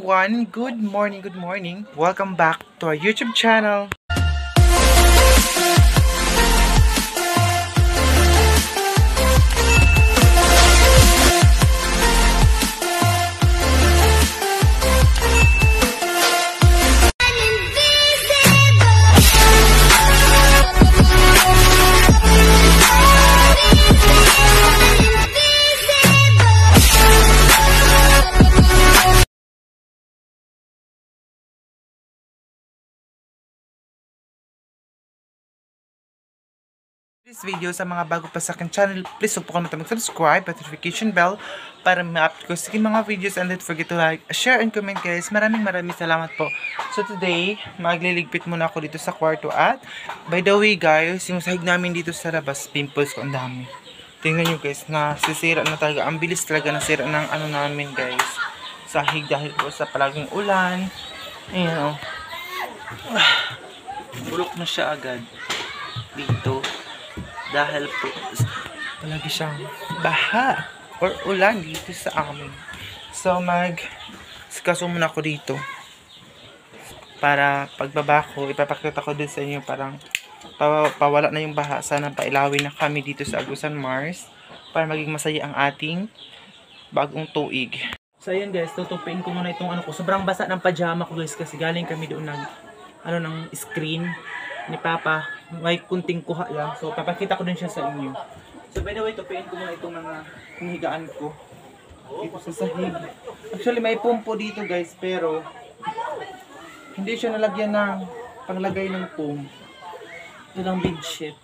everyone! Good morning, good morning! Welcome back to our YouTube channel! This video sa mga bago pa sa akin channel, please huwag po kayo mag-subscribe at notification bell para ma-update ko sa mga videos, and don't forget to like, share, and comment guys. Maraming salamat po. So today, magliligpit muna ako dito sa kwarto at by the way guys, yung sahig namin dito sa labas, pimples ko ang dami. Tingnan nyo guys, nasisira na talaga. Ang bilis talaga nasira ng ano namin guys. Sahig dahil po sa palaging ulan. Ayan o. Bulok na siya agad dito. Dahil po, palagi siyang baha or ulan dito sa amin. So, sikaso muna ako dito. Para pagbaba ko, ipapakita ko din sa inyo parang pawala na yung baha. Sana pailawin na kami dito sa Agusan Mars para maging masaya ang ating bagong tuig. So, ayun guys, tutupin ko muna itong ano ko. Sobrang basa ng pajama ko guys kasi galing kami doon ng screen ni Papa. May kunting kuha lang. So, papakita ko din siya sa inyo. So, by the way, tupiin ko muna itong mga hinigaan ko. Dito sa sahig. Actually, may pumpo dito guys, pero hindi siya nalagyan ng panglagay ng pump. Ito lang bedsheet.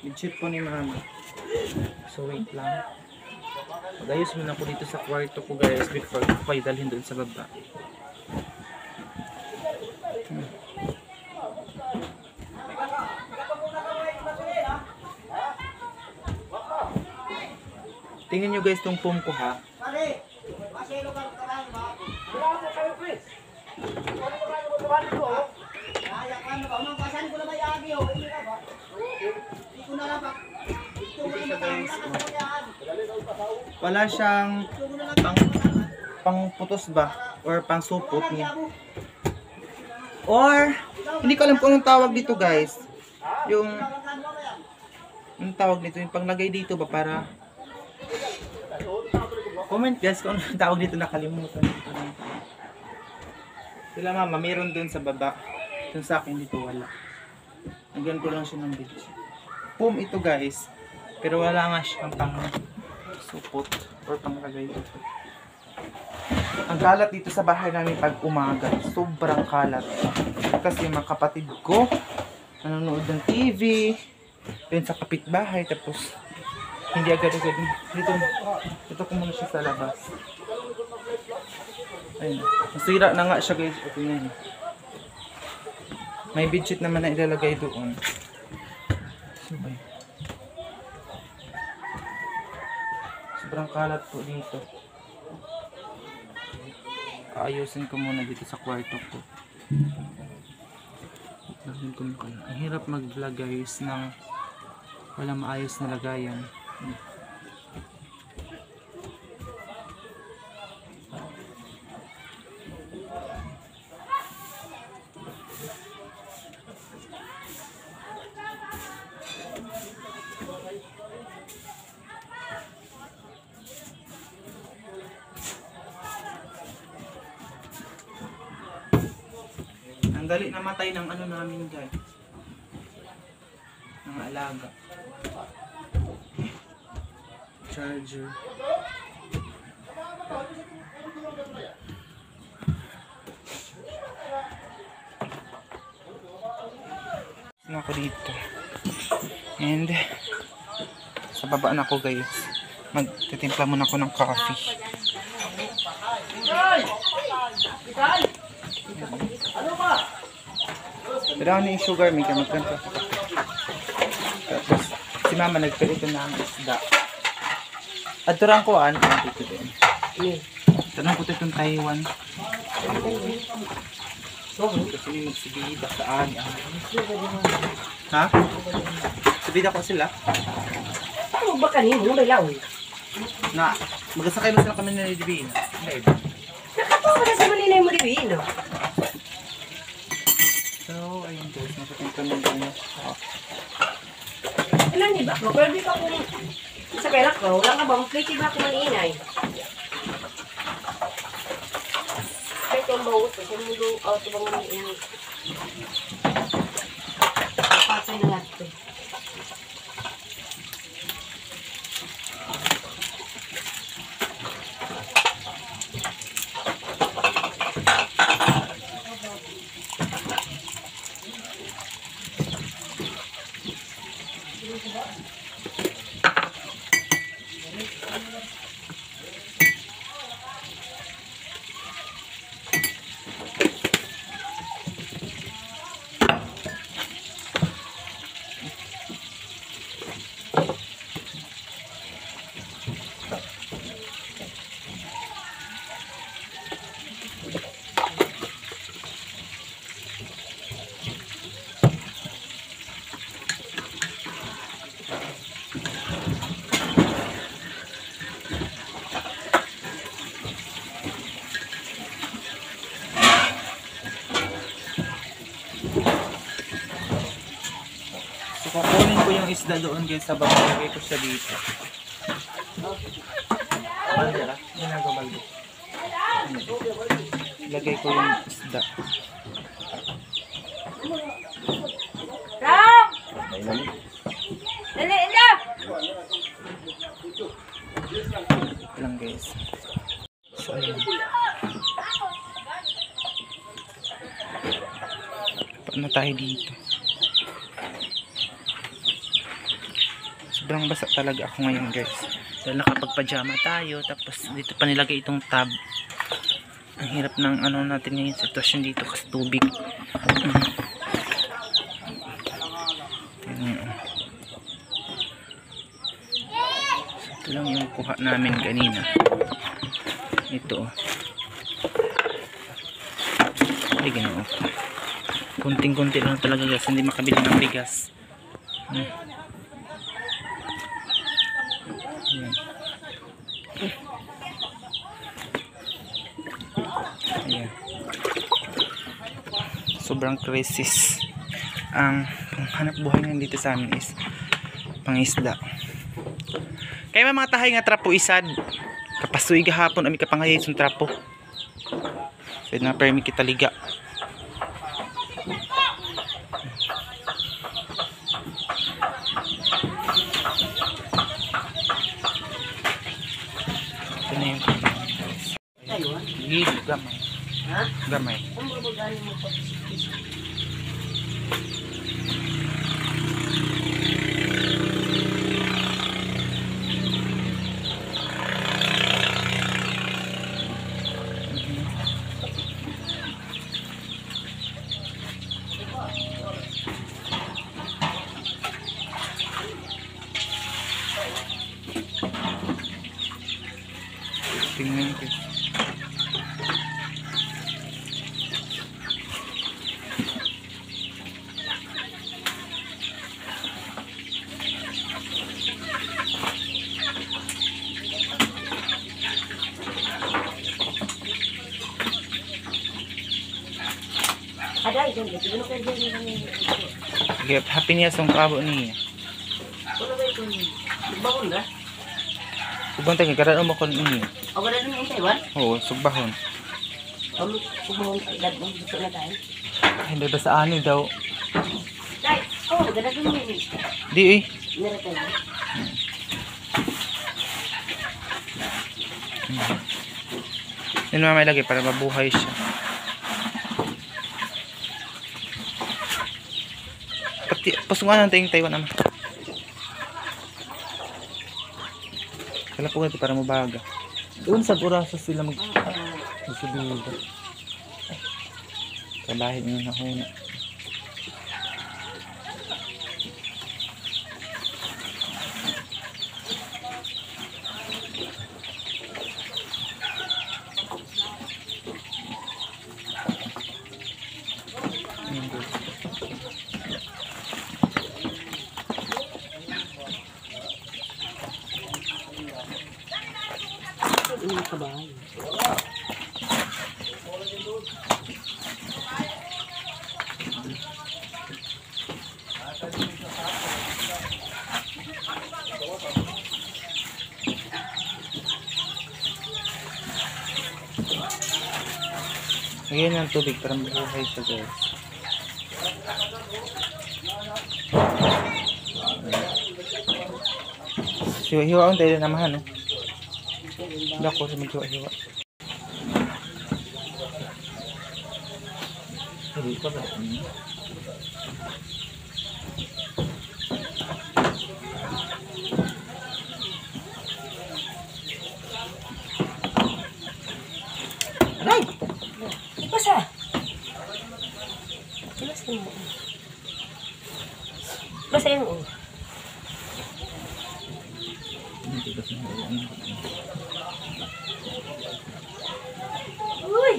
Bedsheet po ni Mama. So, wait lang. Mag-ayos muna po dito sa kwarto ko guys before ko kayo dalhin doon sa baba. Tingnan nyo guys tong foam ko ha. Wala siyang pang putos ba? Or pang supot niya. Or, hindi ko alam kung anong tawag dito guys. Yung tawag dito, yung panglagay dito ba para... Comment guys kung anong tawag dito, nakalimutan dito. Sila Mama, meron dun sa baba. Dun sa akin dito wala. Nagyan ko lang siya ng video. Foam ito guys. Pero wala nga siyang pang supot or panglagay dito. Ang kalat dito sa bahay namin pag umaga. Sobrang kalat. Kasi mga kapatid ko nanonood ng TV. Then sa kapitbahay. Tapos hindi agad-agad. Dito ko muna siya sa labas. Ayun. Masira na nga siya guys. Tingnan niyo. May bedsheet naman na ilalagay doon. Sobrang kalat po dito. Ayusin ko muna dito sa kwarto ko. Ang hirap mag-vlog guys ng walang maayos na lagayan. Ang dali namatay ng ano namin guys. Ng alaga. Charger. Na ako dito. And sa baba na ako guys. Magtitimpla muna ako ng coffee. Pero ano yung sugar may magkanta. Tapos si Mama nagpirito na ang isda. At turang ko dito din. Turang ko itong Taiwan. Kasi may magsibida sa ani. Ha? Sabida ko sila. Ano ba kanino? May lawin. Na, magasakay mo sila kami na Lidibin. Nakatawa na sa Manila Pino. So, ayun guys, napapunta na din na. Ilan di ba? Pwede ka kung sa pera ko, wala ka bang plate ba kung maniinay? Plate yung bawot ko, kung mulo, ito bang maniinay? Pasay na lahat ito. So, kukunin ko yung isda doon guys sa baba. Lagay ko siya dito. Bandera. Ginagabaldo. Lagay ko yung isda. Ram! Dali, ina! Ito lang guys. So, ayun. Paano tayo dito? Sobrang basa talaga ako ngayon guys. Dahil nakapagpajama tayo. Tapos dito pa nilagay itong tab. Ang hirap ng ano natin ngayon sitwasyon dito kasi tubig. Ito lang yung kuha namin kanina. Ito. Ay ganoon. Kunting-kunti lang talaga guys. Hindi makabili ng bigas. Ayan. Ayan. Sobrang crisis. Ang hanap buhay nga dito sa amin is pangisda. Kaya mga tahay nga trapo isad. Kapasuy gahapon ami kapangayay sun trapo. So na permi kita liga. Ito na yung gamay. Ha? Gamay. Ang babagay mo pa. Tingnan ko. Ada ito, siguro kayo dyan. Sige, happy niya sa kabo niya. Ano ba ito? Sugbahon ba? Subang tayo, karaan mo ko niya. O wala naman yung Taiwan? Oo, sugbahon. Sugbahon sa edad mo, gusto na tayo. Hindi ba sa ani daw? Tay, ganda ko naman yun. Di eh. Meron tayo. Yan mamay lagi para mabuhay siya. Pati, pasungan natin yung Taiwan naman. Kala po ito para mabaga. Doon sa Buraso sila magsubiga. Sa bahay nyo na una. Ano ka ba? Ngayon ang tubig para mabuhay ito guys. Hiwa-hiwa ang tayo namahan, no? Hindi ako rin mag-hiwa-hiwa. Hindi pa ba? Aray! Ipasa! Ibasa mo. Basa mo. Uy!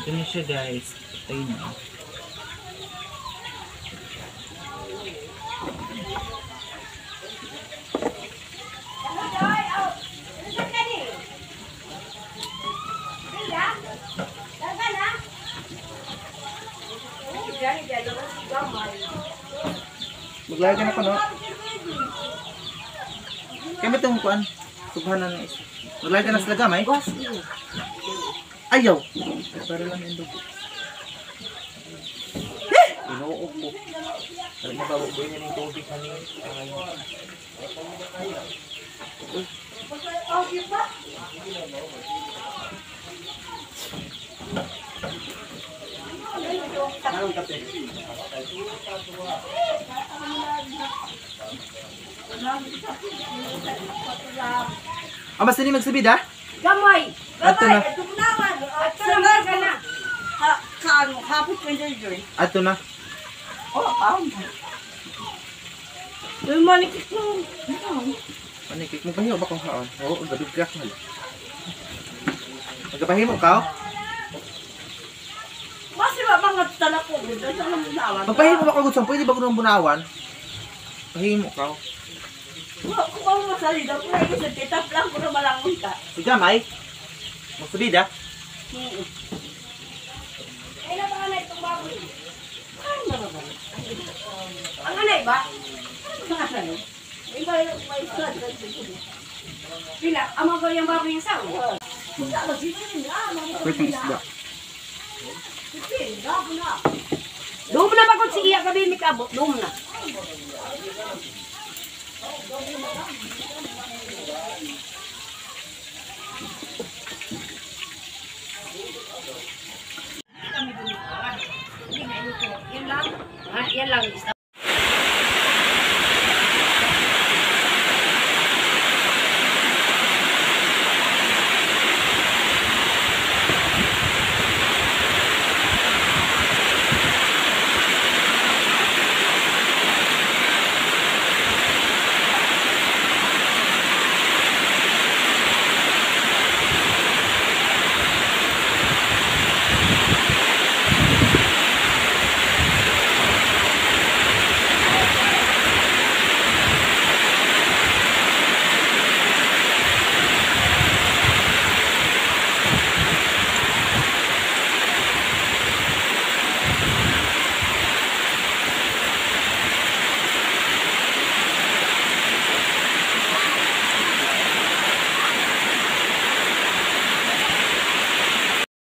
Ito na siya guys. Ayun na. Maglagan ako, no? Kaya ba itong kuan? Subhanan na isa. Maglagan na sila gamay? Ayaw! Para lang yung dugo. Inuok ko. Para mabababoy niya ng tubig kanina. Anong kape? Mas ini magsabid ha? Gamay! Ato na. Ito naman! Ito naman ka na! Kaano, hapit ka dyan dyan. Ato na. Yung manikit mo. Panikik mo pahiyo ba kung haon? Oo, gabig ka. Magpahimo ka? Mas ba mga tala ko? Dito sa naman. Magpahimo ba ka gusto? Pwede ba kung bunawan? Pahimo ka. Kung ako masalida, kung ay isa, titap lang ko na malangon ka. Si Gamay. Magsabid ha? Ay, napanganay itong baboy. Ay, naman. Ang anay ba? Mga ano? May slot. Pila, amang ko yung baboy yung sao. Pwede ng isda. Doon na pagod si Iya gabi ni Kabo. Doon na.